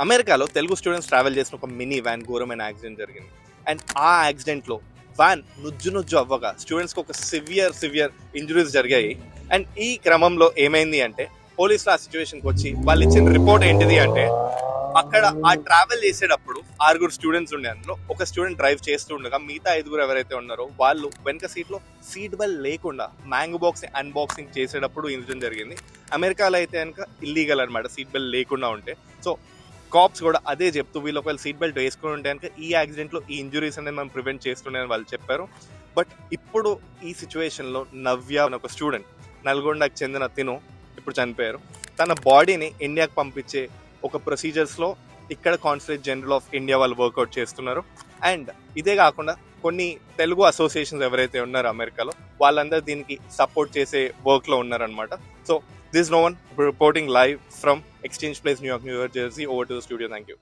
అమెరికాలో Telugu students travel చేసిన ఒక మినీ వ్యాన్ ఘోరమైన యాక్సిడెంట్ జరిగింది. అండ్ ఆ యాక్సిడెంట్లో వ్యాన్ నుజ్జు అవ్వగా స్టూడెంట్స్కి ఒక సివియర్ ఇంజురీస్ జరిగాయి. అండ్ ఈ క్రమంలో ఏమైంది అంటే పోలీసులు ఆ సిచ్యువేషన్కి వచ్చి వాళ్ళు ఇచ్చిన రిపోర్ట్ ఏంటిది అంటే అక్కడ ఆ ట్రావెల్ చేసేటప్పుడు 6 స్టూడెంట్స్ ఉండే, అందులో ఒక స్టూడెంట్ డ్రైవ్ చేస్తూ ఉండగా మిగతా 5 ఎవరైతే ఉన్నారో వాళ్ళు వెనక సీట్లో సీట్ బెల్ట్ లేకుండా మ్యాంగో బాక్స్ అన్బాక్సింగ్ చేసేటప్పుడు ఇన్సిడెంట్ జరిగింది. అమెరికాలో అయితే కనుక ఇల్లీగల్ అనమాట సీట్ బెల్ట్ లేకుండా ఉంటే. సో కాప్స్ కూడా అదే చెప్తూ వీళ్ళు ఒకవేళ సీట్ బెల్ట్ వేసుకుని ఉంటే కనుక ఈ యాక్సిడెంట్లో ఈ ఇంజురీస్ అనేది మనం ప్రివెంట్ చేస్తుండేని వాళ్ళు చెప్పారు. బట్ ఇప్పుడు ఈ సిచ్యువేషన్లో నవ్య అనే ఒక స్టూడెంట్, నల్గొండకు చెందిన తిను ఇప్పుడు చనిపోయారు. తన బాడీని ఇండియాకి పంపించే ఒక ప్రొసీజర్స్లో ఇక్కడ కాన్సులేట్ జనరల్ ఆఫ్ ఇండియా వాళ్ళు వర్కౌట్ చేస్తున్నారు. అండ్ ఇదే కాకుండా కొన్ని తెలుగు అసోసియేషన్స్ ఎవరైతే ఉన్నారో అమెరికాలో వాళ్ళందరూ దీనికి సపోర్ట్ చేసే వర్క్లో ఉన్నారనమాట. So this is no one reporting live from Exchange Place, New York, New Jersey. Over to the studio. Thank you.